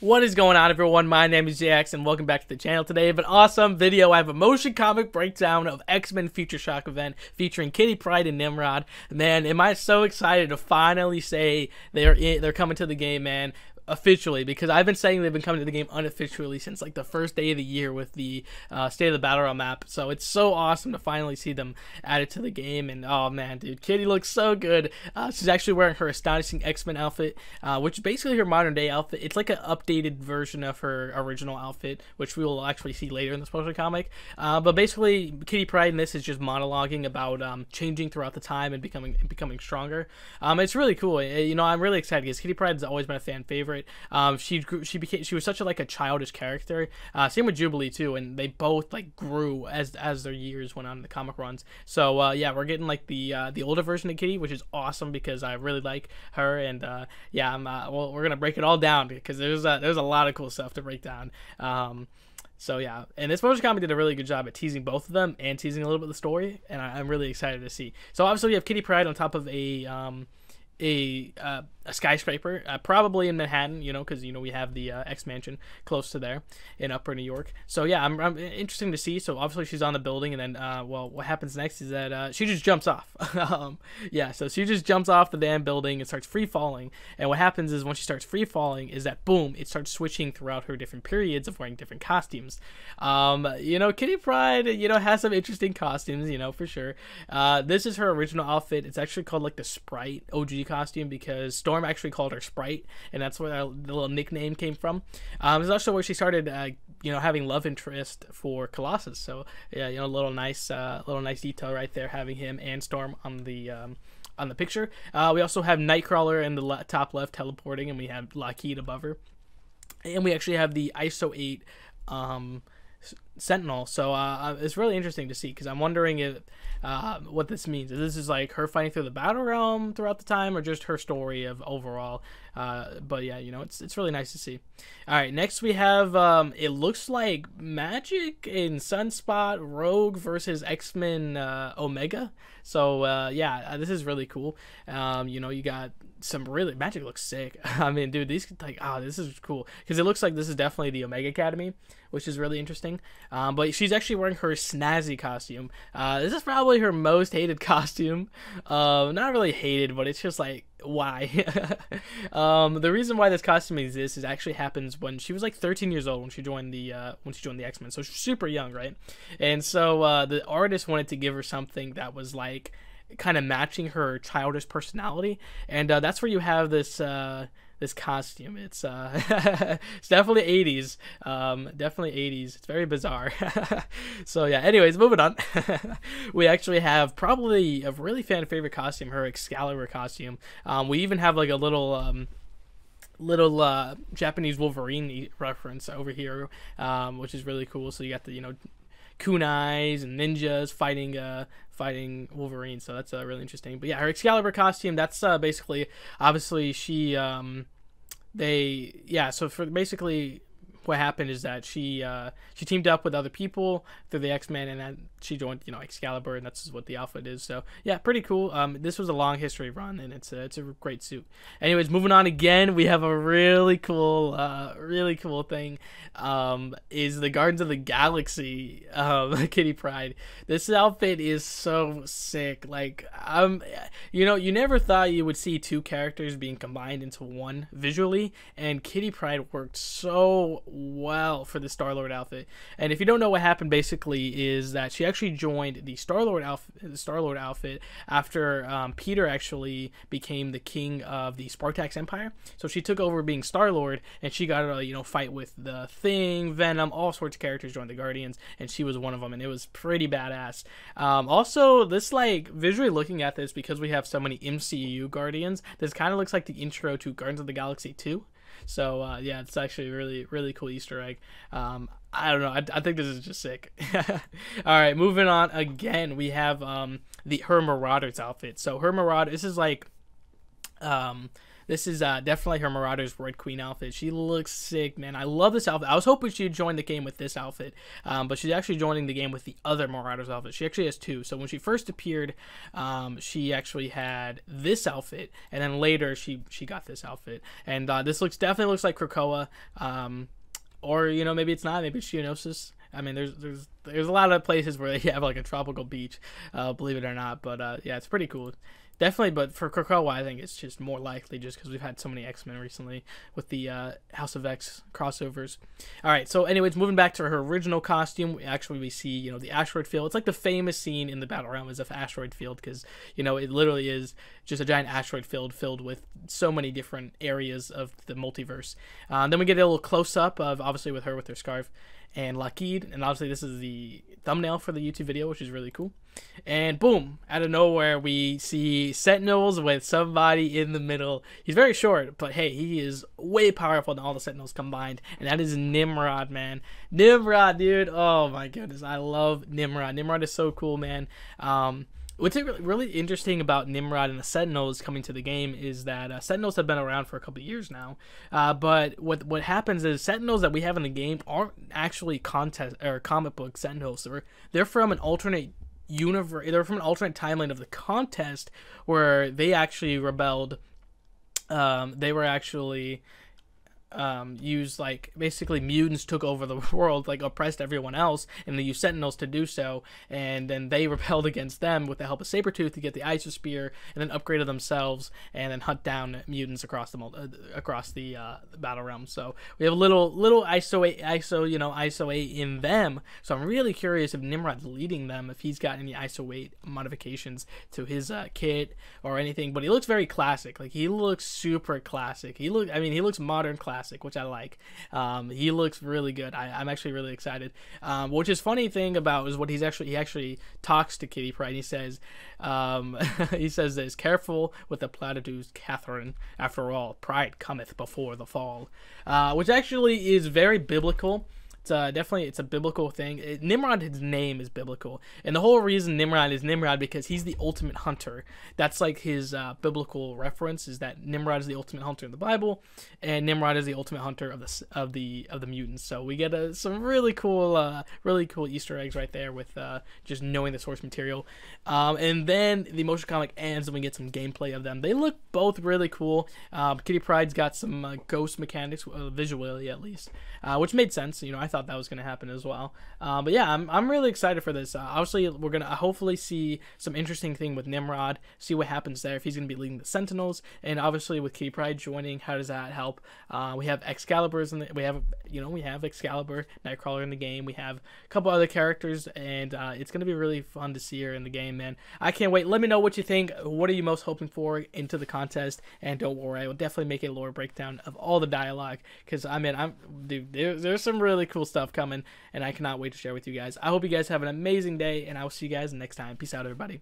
What is going on, everyone? My name is JX and welcome back to the channel. Today I have an awesome video. I have a motion comic breakdown of X-Men Future Shock event featuring Kitty Pryde and Nimrod. Man, am I so excited to finally say they're coming to the game, man. Officially, because I've been saying they've been coming to the game unofficially since like the first day of the year with the State of the Battle Realm map. So it's so awesome to finally see them added to the game. And oh man, dude, Kitty looks so good. She's actually wearing her astonishing X-Men outfit, which is basically her modern day outfit. It's like an updated version of her original outfit, which we will actually see later in this motion comic. But basically, Kitty Pryde in this is just monologuing about changing throughout the time and becoming stronger. It's really cool. You know, I'm really excited because Kitty Pryde has always been a fan favorite. She was such a childish character. Same with Jubilee too, and they both like grew as their years went on in the comic runs. So yeah, we're getting like the older version of Kitty, which is awesome because I really like her. And yeah, well, we're gonna break it all down because there's a lot of cool stuff to break down. So yeah, and this motion comic did a really good job at teasing both of them and teasing a little bit of the story, and I'm really excited to see. So obviously we have Kitty Pryde on top of a skyscraper, probably in Manhattan, you know, because you know we have the X Mansion close to there in Upper New York. So yeah, I'm interesting to see. So obviously she's on the building, and then well, what happens next is that she just jumps off. Yeah, so she just jumps off the damn building and starts free falling. And what happens is when she starts free falling, is that boom, it starts switching throughout her different periods of wearing different costumes. You know, Kitty Pryde, you know, has some interesting costumes, you know, for sure. This is her original outfit. It's actually called like the Sprite OG costume because Storm actually called her Sprite, and that's where the little nickname came from. It's also where she started, you know, having love interest for Colossus. So yeah, you know, little nice detail right there, having him and Storm on the picture. We also have Nightcrawler in the top left teleporting, and we have Lockheed above her, and we actually have the ISO 8 Sentinel. So it's really interesting to see because I'm wondering if what this means. If this is like her fighting through the battle realm throughout the time, or just her story of overall. But yeah, you know, it's really nice to see. All right, next we have it looks like Magic and Sunspot Rogue versus X-Men Omega. So yeah, this is really cool. You know, you got some really Magic looks sick. I mean, dude, these like this is cool because it looks like this is definitely the Omega Academy, which is really interesting. But she's actually wearing her snazzy costume. This is probably her most hated costume. Not really hated, but it's just like, why? The reason why this costume exists is actually happens when she was like 13 years old when she joined the X-Men. So she's super young, right? And so the artist wanted to give her something that was like kind of matching her childish personality, and that's where you have this this costume. It's it's definitely 80s, definitely 80s. It's very bizarre. So yeah, anyways, moving on. We actually have probably a really fan favorite costume, her Excalibur costume. We even have like a little Japanese Wolverine reference over here, which is really cool. So you got the, you know, kunais and ninjas fighting Wolverine, so that's really interesting. But yeah, her Excalibur costume, that's basically, obviously she so for basically what happened is that she teamed up with other people through the X-Men, and then she joined, you know, Excalibur, and that's what the outfit is. So yeah, pretty cool. This was a long history run, and it's a great suit. Anyways, moving on again, we have a really cool thing. Is the Guardians of the Galaxy Kitty Pryde. This outfit is so sick. Like, you know, you never thought you would see two characters being combined into one visually, and Kitty Pryde worked so well for the Star-Lord outfit. And if you don't know what happened, basically is that she actually joined the Star-Lord outfit after Peter actually became the king of the Spartax Empire. So she took over being Star-Lord, and she got to, you know, fight with the Thing, Venom, all sorts of characters joined the Guardians, and she was one of them, and it was pretty badass. Also, this, like, visually looking at this, because we have so many MCU Guardians, this kind of looks like the intro to Guardians of the Galaxy 2. So yeah, it's actually a really cool Easter egg. I don't know, I think this is just sick. All right, moving on again, we have her Marauders outfit. So her Marauder, this is like This is definitely her Marauder's Red Queen outfit. She looks sick, man. I love this outfit. I was hoping she'd join the game with this outfit, but she's actually joining the game with the other Marauder's outfit. She actually has two. So when she first appeared, she actually had this outfit, and then later she got this outfit. And this definitely looks like Krakoa, or you know, maybe it's not. Maybe it's Geonosis. I mean, there's a lot of places where they have like a tropical beach, believe it or not. But yeah, it's pretty cool. Definitely, but for Krakoa, I think it's just more likely just because we've had so many X-Men recently with the House of X crossovers. All right, so anyways, moving back to her original costume, we see, you know, the asteroid field. It's like the famous scene in the Battle Realm is of asteroid field because, you know, it literally is just a giant asteroid field filled with so many different areas of the multiverse. Then we get a little close-up of, obviously, with her with her scarf and Lockheed, and obviously this is the thumbnail for the YouTube video, which is really cool. And boom, out of nowhere, we see Sentinels with somebody in the middle. He's very short, but hey, he is way powerful than all the Sentinels combined, and that is Nimrod, man. Nimrod, dude. Oh my goodness, I love Nimrod. Nimrod is so cool, man. What's really interesting about Nimrod and the Sentinels coming to the game is that Sentinels have been around for a couple of years now, but what happens is Sentinels that we have in the game aren't actually comic book Sentinels. They're from an alternate universe. They're from an alternate timeline of the contest where they actually rebelled. They were actually used, like, basically mutants took over the world, like oppressed everyone else, and they used Sentinels to do so, and then they rebelled against them with the help of Sabretooth to get the Isosphere, and then upgraded themselves, and then hunt down mutants across the Battle Realm. So we have a little ISO 8 in them. So I'm really curious if Nimrod's leading them, if he's got any ISO 8 modifications to his kit or anything. But he looks very classic. Like, he looks super classic. He looks modern classic, which I like. He looks really good. I'm actually really excited. Which is funny thing about is what he actually talks to Kitty Pryde. He says he says this: "Careful with the platitudes, Catherine. After all, pride cometh before the fall," which actually is very biblical. It's a biblical thing. Nimrod, his name is biblical, and the whole reason Nimrod is Nimrod because he's the ultimate hunter. That's like his biblical reference, is that Nimrod is the ultimate hunter in the Bible, and Nimrod is the ultimate hunter of the mutants. So we get some really cool Easter eggs right there with just knowing the source material. And then the motion comic ends, and we get some gameplay of them. They look both really cool. Kitty Pryde's got some ghost mechanics, visually at least, which made sense. You know, I thought that was going to happen as well. But yeah, I'm really excited for this. Obviously, we're going to hopefully see some interesting thing with Nimrod, see what happens there, if he's going to be leading the Sentinels, and obviously with Kitty Pryde joining, how does that help? We have Excalibur's we have Excalibur, Nightcrawler in the game. We have a couple other characters, and it's going to be really fun to see her in the game, man. I can't wait. Let me know what you think. What are you most hoping for into the contest? And don't worry, I will definitely make a lore breakdown of all the dialogue, because dude, there's some really cool stuff coming, and I cannot wait to share with you guys. I hope you guys have an amazing day, and I will see you guys next time. Peace out, everybody.